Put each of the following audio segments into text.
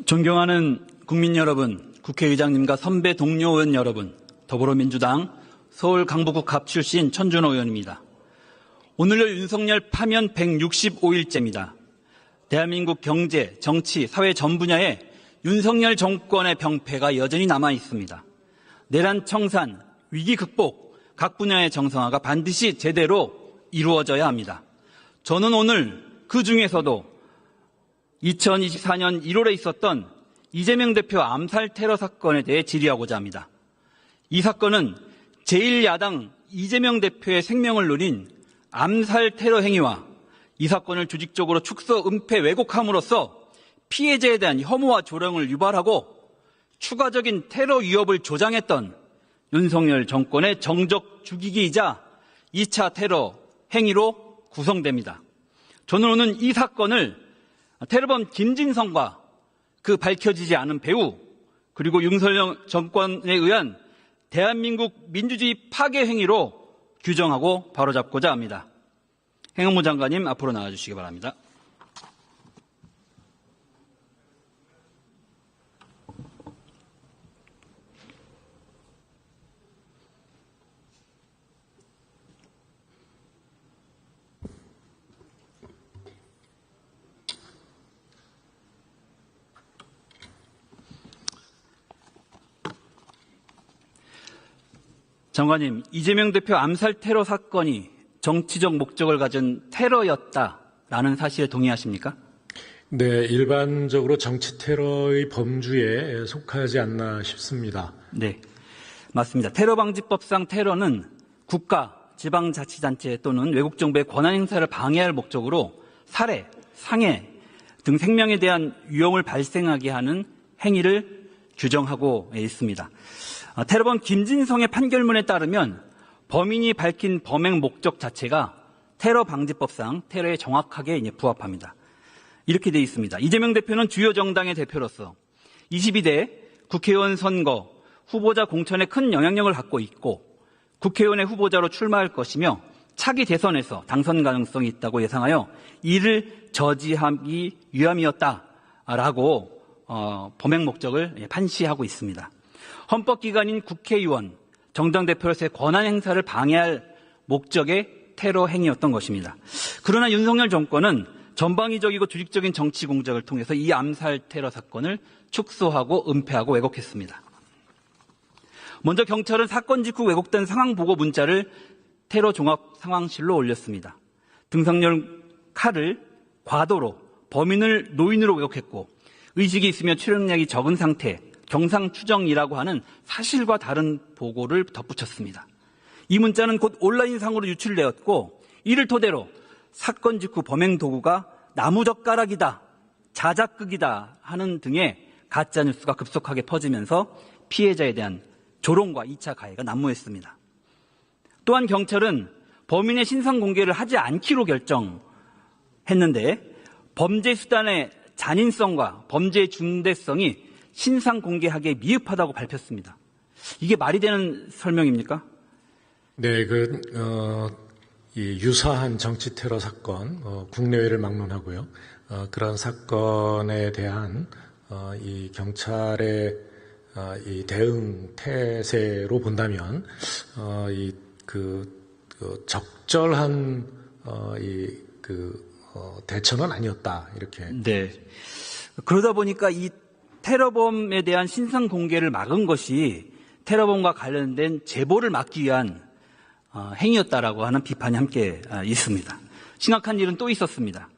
존경하는 국민 여러분, 국회의장님과 선배 동료 의원 여러분, 더불어민주당 서울 강북구 갑 출신 천준호 의원입니다. 오늘로 윤석열 파면 165일째입니다. 대한민국 경제, 정치, 사회 전 분야에 윤석열 정권의 병폐가 여전히 남아 있습니다. 내란 청산, 위기 극복, 각 분야의 정상화가 반드시 제대로 이루어져야 합니다. 저는 오늘 그 중에서도 2024년 1월에 있었던 이재명 대표 암살 테러 사건에 대해 질의하고자 합니다. 이 사건은 제1야당 이재명 대표의 생명을 노린 암살 테러 행위와 이 사건을 조직적으로 축소, 은폐, 왜곡함으로써 피해자에 대한 혐오와 조롱을 유발하고 추가적인 테러 위협을 조장했던 윤석열 정권의 정적 죽이기이자 2차 테러 행위로 구성됩니다. 저는 오늘 이 사건을 테러범 김진성과 그 밝혀지지 않은 배후 그리고 윤석열 정권에 의한 대한민국 민주주의 파괴 행위로 규정하고 바로잡고자 합니다. 행안부 장관님 앞으로 나와주시기 바랍니다. 장관님, 이재명 대표 암살 테러 사건이 정치적 목적을 가진 테러였다라는 사실에 동의하십니까? 네, 일반적으로 정치 테러의 범주에 속하지 않나 싶습니다. 네, 맞습니다. 테러방지법상 테러는 국가, 지방자치단체 또는 외국정부의 권한행사를 방해할 목적으로 살해, 상해 등 생명에 대한 위험을 발생하게 하는 행위를 규정하고 있습니다. 테러범 김진성의 판결문에 따르면 범인이 밝힌 범행 목적 자체가 테러방지법상 테러에 정확하게 부합합니다. 이렇게 되어 있습니다. 이재명 대표는 주요 정당의 대표로서 22대 국회의원 선거 후보자 공천에 큰 영향력을 갖고 있고 국회의원의 후보자로 출마할 것이며 차기 대선에서 당선 가능성이 있다고 예상하여 이를 저지하기 위함이었다라고 범행 목적을 판시하고 있습니다. 헌법기관인 국회의원, 정당 대표로서의 권한 행사를 방해할 목적의 테러 행위였던 것입니다. 그러나 윤석열 정권은 전방위적이고 조직적인 정치 공작을 통해서 이 암살 테러 사건을 축소하고 은폐하고 왜곡했습니다. 먼저 경찰은 사건 직후 왜곡된 상황 보고 문자를 테러 종합 상황실로 올렸습니다. 등상용 칼을 과도로 범인을 노인으로 왜곡했고 의식이 있으며 출혈량이 적은 상태, 경상추정이라고 하는 사실과 다른 보고를 덧붙였습니다. 이 문자는 곧 온라인상으로 유출되었고 이를 토대로 사건 직후 범행 도구가 나무젓가락이다, 자작극이다 하는 등의 가짜뉴스가 급속하게 퍼지면서 피해자에 대한 조롱과 2차 가해가 난무했습니다. 또한 경찰은 범인의 신상 공개를 하지 않기로 결정했는데 범죄 수단의 잔인성과 범죄의 중대성이 신상 공개하기에 미흡하다고 밝혔습니다. 이게 말이 되는 설명입니까? 네, 이 유사한 정치 테러 사건, 국내외를 막론하고요. 그런 사건에 대한 이 경찰의 이 대응 태세로 본다면 적절한 대처는 아니었다 이렇게. 네. 그러다 보니까 이 테러범에 대한 신상 공개를 막은 것이 테러범과 관련된 제보를 막기 위한 행위였다라고 하는 비판이 함께 있습니다. 심각한 일은 또 있었습니다.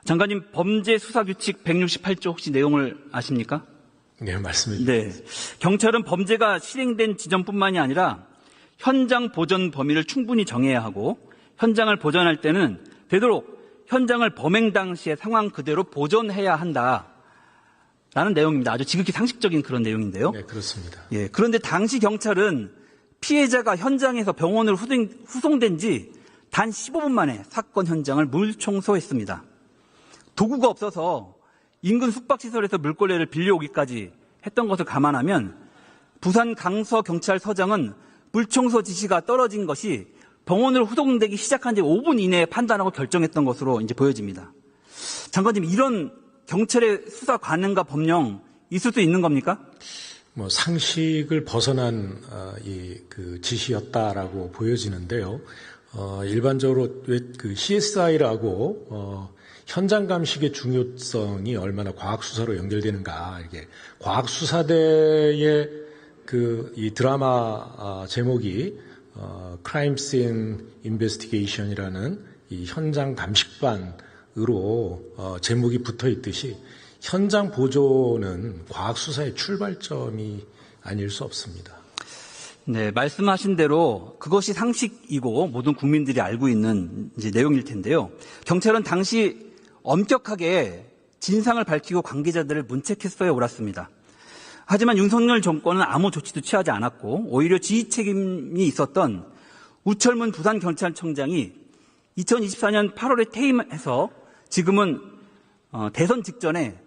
장관님, 범죄수사규칙 168조 혹시 내용을 아십니까? 네, 맞습니다. 네. 경찰은 범죄가 실행된 지점뿐만이 아니라 현장 보전 범위를 충분히 정해야 하고 현장을 보전할 때는 되도록 현장을 범행 당시의 상황 그대로 보존해야 한다. 라는 내용입니다. 아주 지극히 상식적인 그런 내용인데요. 네, 그렇습니다. 예, 그런데 당시 경찰은 피해자가 현장에서 병원으로 후송된 지 단 15분 만에 사건 현장을 물청소했습니다. 도구가 없어서 인근 숙박시설에서 물걸레를 빌려오기까지 했던 것을 감안하면 부산 강서경찰서장은 물청소 지시가 떨어진 것이 병원으로 후송되기 시작한 지 5분 이내에 판단하고 결정했던 것으로 이제 보여집니다. 장관님, 이런 경찰의 수사 관행과 법령 있을 수 있는 겁니까? 뭐 상식을 벗어난 그 지시였다라고 보여지는데요. 일반적으로 왜 그 CSI라고 현장 감식의 중요성이 얼마나 과학 수사로 연결되는가, 이게 과학 수사대의 이 드라마 제목이 Crime Scene Investigation이라는 이 현장 감식반으로 제목이 붙어 있듯이 현장 보조는 과학 수사의 출발점이 아닐 수 없습니다. 네, 말씀하신 대로 그것이 상식이고 모든 국민들이 알고 있는 이제 내용일 텐데요. 경찰은 당시 엄격하게 진상을 밝히고 관계자들을 문책했어야 옳았습니다. 하지만 윤석열 정권은 아무 조치도 취하지 않았고 오히려 지휘 책임이 있었던 우철문 부산경찰청장이 2024년 8월에 퇴임해서 지금은 대선 직전에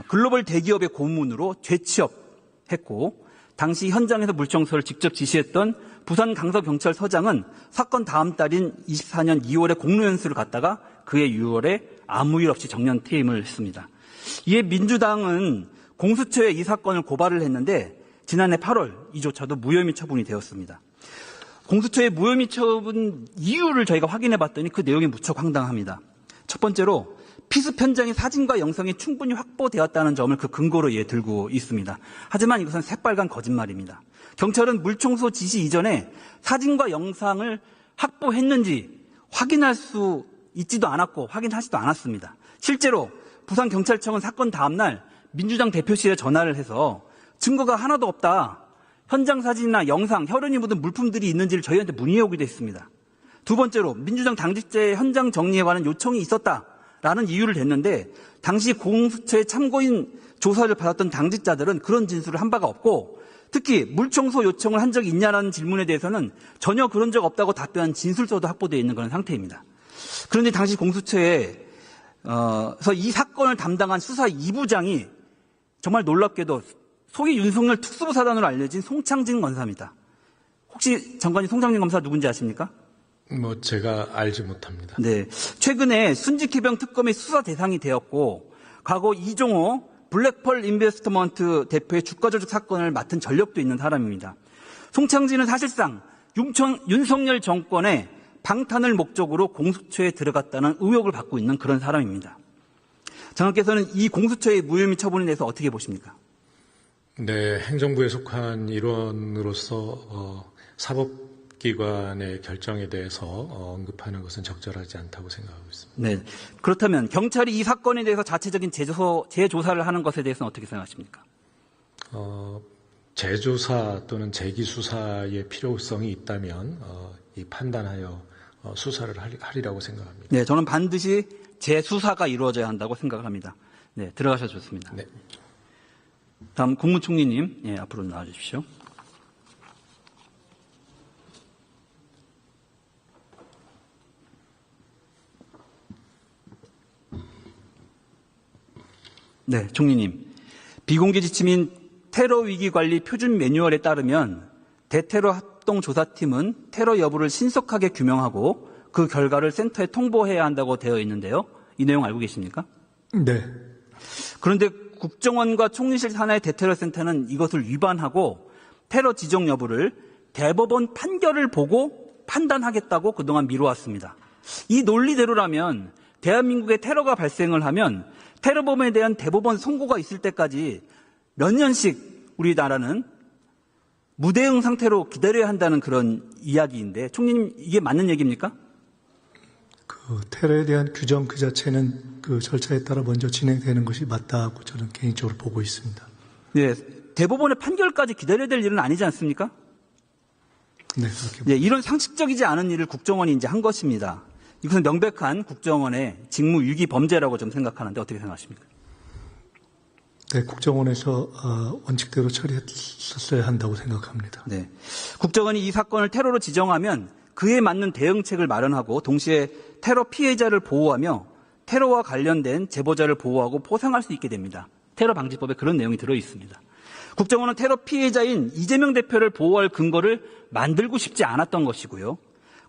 글로벌 대기업의 고문으로 재취업했고 당시 현장에서 물청소를 직접 지시했던 부산 강서경찰서장은 사건 다음 달인 24년 2월에 공로연수를 갔다가 그해 6월에 아무 일 없이 정년 퇴임을 했습니다. 이에 민주당은 공수처에 이 사건을 고발을 했는데 지난해 8월 이조차도 무혐의 처분이 되었습니다. 공수처의 무혐의 처분 이유를 저희가 확인해 봤더니 그 내용이 무척 황당합니다. 첫 번째로 피습 현장의 사진과 영상이 충분히 확보되었다는 점을 그 근거로 들고 있습니다. 하지만 이것은 새빨간 거짓말입니다. 경찰은 물청소 지시 이전에 사진과 영상을 확보했는지 확인할 수 있지도 않았고 확인하지도 않았습니다. 실제로 부산경찰청은 사건 다음 날 민주당 대표실에 전화를 해서 증거가 하나도 없다. 현장 사진이나 영상, 혈흔이 묻은 물품들이 있는지를 저희한테 문의해 오기도 했습니다. 두 번째로 민주당 당직자의 현장 정리에 관한 요청이 있었다라는 이유를 댔는데 당시 공수처의 참고인 조사를 받았던 당직자들은 그런 진술을 한 바가 없고 특히 물청소 요청을 한 적이 있냐라는 질문에 대해서는 전혀 그런 적 없다고 답변한 진술서도 확보되어 있는 그런 상태입니다. 그런데 당시 공수처에서 이 사건을 담당한 수사 2부장이 정말 놀랍게도 소위 윤석열 특수부사단으로 알려진 송창진 검사입니다. 혹시 장관님 송창진 검사 누군지 아십니까? 제가 알지 못합니다. 네. 최근에 순직해병 특검의 수사 대상이 되었고, 과거 이종호 블랙펄 인베스트먼트 대표의 주가 조작 사건을 맡은 전력도 있는 사람입니다. 송창진은 사실상 윤석열 정권의 방탄을 목적으로 공수처에 들어갔다는 의혹을 받고 있는 그런 사람입니다. 장관께서는 이 공수처의 무혐의 처분에 대해서 어떻게 보십니까? 네, 행정부에 속한 일원으로서 사법기관의 결정에 대해서 언급하는 것은 적절하지 않다고 생각하고 있습니다. 네, 그렇다면 경찰이 이 사건에 대해서 자체적인 재조사를 하는 것에 대해서는 어떻게 생각하십니까? 재조사 또는 재기수사의 필요성이 있다면 이 판단하여 수사를 하리라고 생각합니다. 네, 저는 반드시 재수사가 이루어져야 한다고 생각을 합니다. 네, 들어가셔도 좋습니다. 네. 다음 국무총리님, 앞으로 나와주십시오. 네, 총리님. 비공개 지침인 테러위기관리 표준 매뉴얼에 따르면 대테러 합동조사팀은 테러 여부를 신속하게 규명하고 그 결과를 센터에 통보해야 한다고 되어 있는데요. 이 내용 알고 계십니까? 네. 그런데 국정원과 총리실 산하의 대테러센터는 이것을 위반하고 테러 지정 여부를 대법원 판결을 보고 판단하겠다고 그동안 미뤄왔습니다. 이 논리대로라면 대한민국에 테러가 발생을 하면 테러범에 대한 대법원 선고가 있을 때까지 몇 년씩 우리나라는 무대응 상태로 기다려야 한다는 그런 이야기인데 총리님 이게 맞는 얘기입니까? 테러에 대한 규정 그 자체는 그 절차에 따라 먼저 진행되는 것이 맞다고 저는 개인적으로 보고 있습니다. 네, 대법원의 판결까지 기다려야 될 일은 아니지 않습니까? 네, 그렇게. 네, 이런 상식적이지 않은 일을 국정원이 이제 한 것입니다. 이것은 명백한 국정원의 직무 유기 범죄라고 좀 생각하는데 어떻게 생각하십니까? 네, 국정원에서 원칙대로 처리했어야 한다고 생각합니다. 네, 국정원이 이 사건을 테러로 지정하면 그에 맞는 대응책을 마련하고 동시에 테러 피해자를 보호하며 테러와 관련된 제보자를 보호하고 포상할 수 있게 됩니다. 테러 방지법에 그런 내용이 들어 있습니다. 국정원은 테러 피해자인 이재명 대표를 보호할 근거를 만들고 싶지 않았던 것이고요.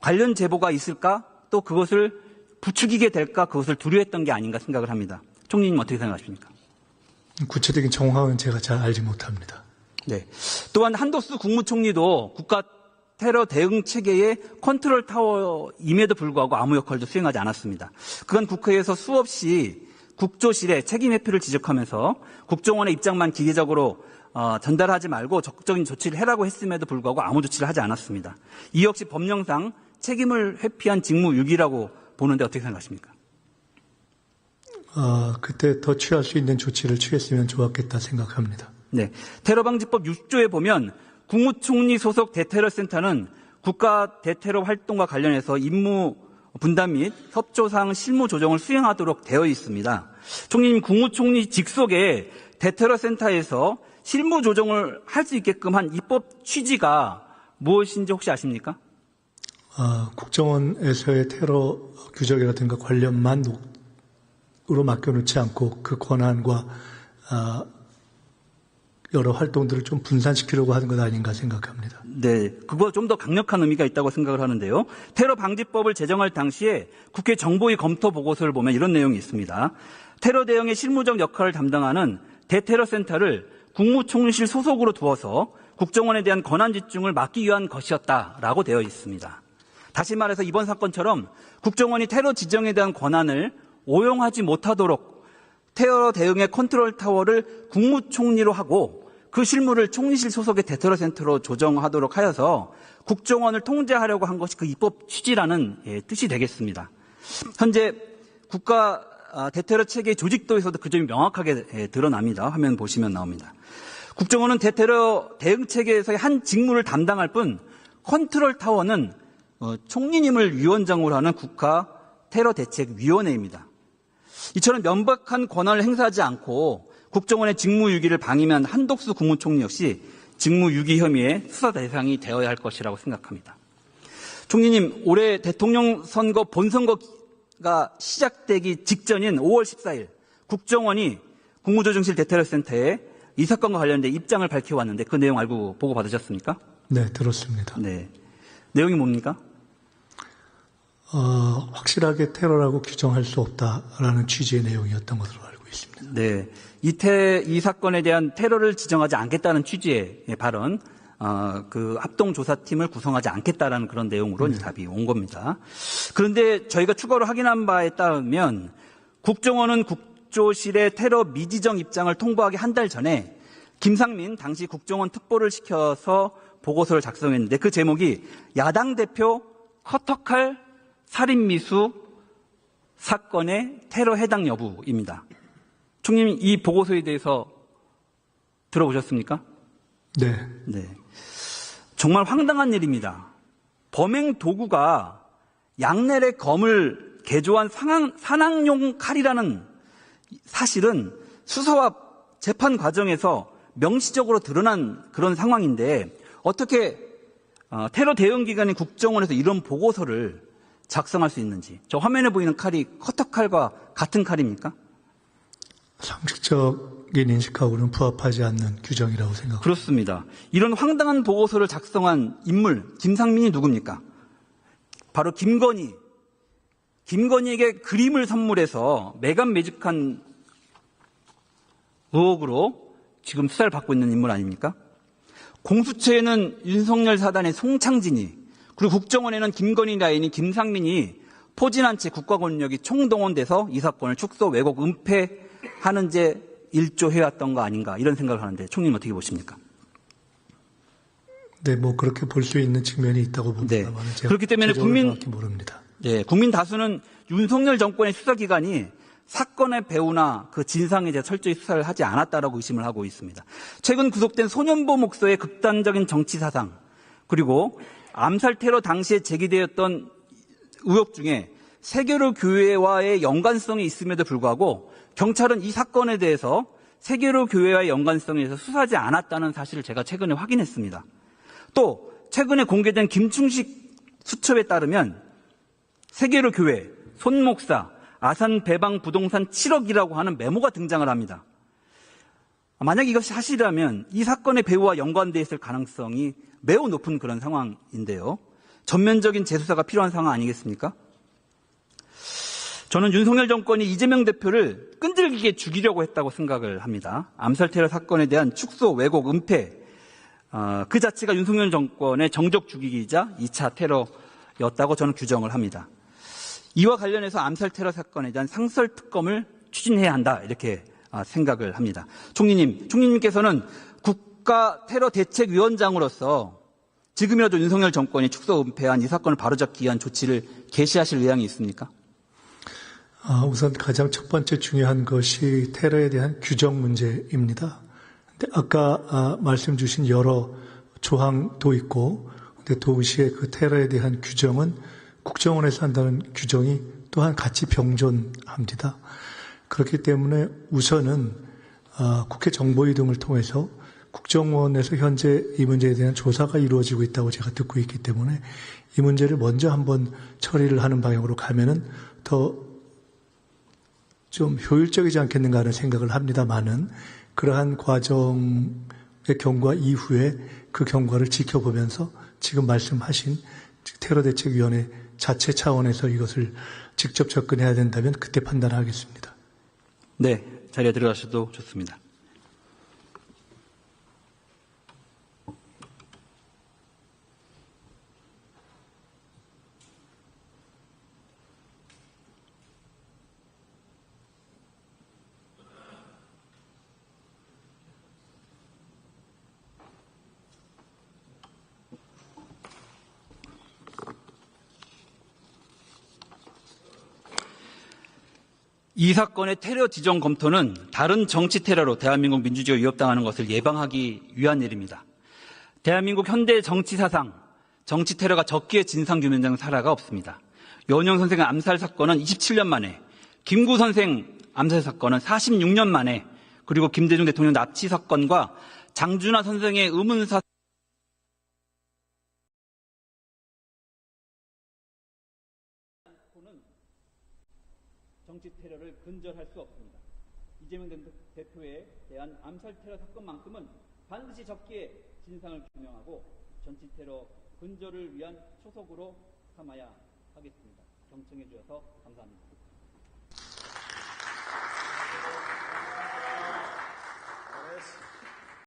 관련 제보가 있을까 또 그것을 부추기게 될까 그것을 두려워했던 게 아닌가 생각을 합니다. 총리님 어떻게 생각하십니까? 구체적인 정황은 제가 잘 알지 못합니다. 네. 또한 한덕수 국무총리도 국가 테러 대응 체계의 컨트롤 타워임에도 불구하고 아무 역할도 수행하지 않았습니다. 그간 국회에서 수없이 국조실에 책임 회피를 지적하면서 국정원의 입장만 기계적으로 전달하지 말고 적극적인 조치를 해라고 했음에도 불구하고 아무 조치를 하지 않았습니다. 이 역시 법령상 책임을 회피한 직무유기라고 보는데 어떻게 생각하십니까? 그때 더 취할 수 있는 조치를 취했으면 좋았겠다 생각합니다. 네. 테러방지법 6조에 보면 국무총리 소속 대테러센터는 국가 대테러 활동과 관련해서 임무 분담 및 협조사항 실무 조정을 수행하도록 되어 있습니다. 총리님, 국무총리 직속의 대테러센터에서 실무 조정을 할 수 있게끔 한 입법 취지가 무엇인지 혹시 아십니까? 국정원에서의 테러 규정이라든가 관련만으로 맡겨놓지 않고 그 권한과 여러 활동들을 좀 분산시키려고 하는 것 아닌가 생각합니다. 네, 그거 좀 더 강력한 의미가 있다고 생각을 하는데요. 테러 방지법을 제정할 당시에 국회 정보위 검토 보고서를 보면 이런 내용이 있습니다. 테러 대응의 실무적 역할을 담당하는 대테러센터를 국무총리실 소속으로 두어서 국정원에 대한 권한 집중을 막기 위한 것이었다라고 되어 있습니다. 다시 말해서 이번 사건처럼 국정원이 테러 지정에 대한 권한을 오용하지 못하도록 테러 대응의 컨트롤 타워를 국무총리로 하고 그 실무를 총리실 소속의 대테러센터로 조정하도록 하여서 국정원을 통제하려고 한 것이 그 입법 취지라는 뜻이 되겠습니다. 현재 국가 대테러 체계 조직도에서도 그 점이 명확하게 드러납니다. 화면 보시면 나옵니다. 국정원은 대테러 대응 체계에서의 한 직무를 담당할 뿐 컨트롤 타워는 총리님을 위원장으로 하는 국가 테러 대책위원회입니다. 이처럼 명백한 권한을 행사하지 않고 국정원의 직무유기를 방임한 한덕수 국무총리 역시 직무유기 혐의의 수사 대상이 되어야 할 것이라고 생각합니다. 총리님, 올해 대통령 선거 본선거가 시작되기 직전인 5월 14일 국정원이 국무조정실 대테러센터에 이 사건과 관련된 입장을 밝혀왔는데 그 내용 알고 보고 받으셨습니까? 네, 들었습니다. 네. 내용이 뭡니까? 확실하게 테러라고 규정할 수 없다라는 취지의 내용이었던 것으로 알고 있습니다. 네. 이 사건에 대한 테러를 지정하지 않겠다는 취지의 발언, 그 합동조사팀을 구성하지 않겠다라는 그런 내용으로 이제 답이 온 겁니다. 그런데 저희가 추가로 확인한 바에 따르면 국정원은 국조실의 테러 미지정 입장을 통보하기 한 달 전에 김상민 당시 국정원 특보를 시켜서 보고서를 작성했는데 그 제목이 야당 대표 커터칼 살인미수 사건의 테러 해당 여부입니다. 총님, 이 보고서에 대해서 들어보셨습니까? 네. 네. 정말 황당한 일입니다. 범행 도구가 양날의 검을 개조한 산악용 칼이라는 사실은 수사와 재판 과정에서 명시적으로 드러난 그런 상황인데 어떻게 테러 대응 기관인 국정원에서 이런 보고서를 작성할 수 있는지. 저 화면에 보이는 칼이 커터칼과 같은 칼입니까? 상식적인 인식하고는 부합하지 않는 규정이라고 생각합니다. 그렇습니다. 이런 황당한 보고서를 작성한 인물 김상민이 누굽니까? 바로 김건희에게 그림을 선물해서 매간매직한 의혹으로 지금 수사를 받고 있는 인물 아닙니까? 공수처에는 윤석열 사단의 송창진이, 그리고 국정원에는 김건희 라인이 김상민이 포진한 채 국가 권력이 총동원돼서 이 사건을 축소, 왜곡, 은폐하는 데 일조해왔던 거 아닌가 이런 생각을 하는데 총리님 어떻게 보십니까? 네, 뭐 그렇게 볼 수 있는 측면이 있다고 봅니다. 네. 그렇기 때문에 모릅니다. 네, 국민 다수는 윤석열 정권의 수사기관이 사건의 배후나 그 진상에 대해 철저히 수사를 하지 않았다라고 의심을 하고 있습니다. 최근 구속된 소년보 목소의 극단적인 정치 사상, 그리고 암살 테러 당시에 제기되었던 의혹 중에 세계로 교회와의 연관성이 있음에도 불구하고 경찰은 이 사건에 대해서 세계로 교회와의 연관성에 대해서 수사하지 않았다는 사실을 제가 최근에 확인했습니다. 또 최근에 공개된 김충식 수첩에 따르면 세계로 교회, 손 목사, 아산 배방 부동산 7억이라고 하는 메모가 등장을 합니다. 만약 이것이 사실이라면 이 사건의 배후와 연관되어 있을 가능성이 매우 높은 그런 상황인데요. 전면적인 재수사가 필요한 상황 아니겠습니까? 저는 윤석열 정권이 이재명 대표를 끈질기게 죽이려고 했다고 생각을 합니다. 암살 테러 사건에 대한 축소, 왜곡, 은폐, 그 자체가 윤석열 정권의 정적 죽이기이자 2차 테러였다고 저는 규정을 합니다. 이와 관련해서 암살 테러 사건에 대한 상설 특검을 추진해야 한다 이렇게 생각을 합니다. 총리님께서는 국가 테러 대책위원장으로서 지금이라도 윤석열 정권이 축소 은폐한 이 사건을 바로잡기 위한 조치를 개시하실 의향이 있습니까? 우선 가장 첫 번째 중요한 것이 테러에 대한 규정 문제입니다. 근데 아까 말씀 주신 여러 조항도 있고, 근데 동시에 그 테러에 대한 규정은 국정원에서 한다는 규정이 또한 같이 병존합니다. 그렇기 때문에 우선은 국회 정보위 등을 통해서 국정원에서 현재 이 문제에 대한 조사가 이루어지고 있다고 제가 듣고 있기 때문에 이 문제를 먼저 한번 처리를 하는 방향으로 가면은 더 좀 효율적이지 않겠는가 하는 생각을 합니다만은 그러한 과정의 경과 이후에 그 경과를 지켜보면서 지금 말씀하신 테러대책위원회 자체 차원에서 이것을 직접 접근해야 된다면 그때 판단하겠습니다. 네, 자리에 들어가셔도 좋습니다. 이 사건의 테러 지정 검토는 다른 정치 테러로 대한민국 민주주의가 위협당하는 것을 예방하기 위한 일입니다. 대한민국 현대 정치 사상, 정치 테러가 적기에 진상규명된 사례가 없습니다. 연영 선생의 암살 사건은 27년 만에, 김구 선생 암살 사건은 46년 만에, 그리고 김대중 대통령 납치 사건과 장준하 선생의 의문사 정치 테러를 근절할 수 없습니다. 이재명 대표에 대한 암살 테러 사건만큼은 반드시 적기에 진상을 규명하고 정치 테러 근절을 위한 초석으로 삼아야 하겠습니다. 경청해 주셔서 감사합니다.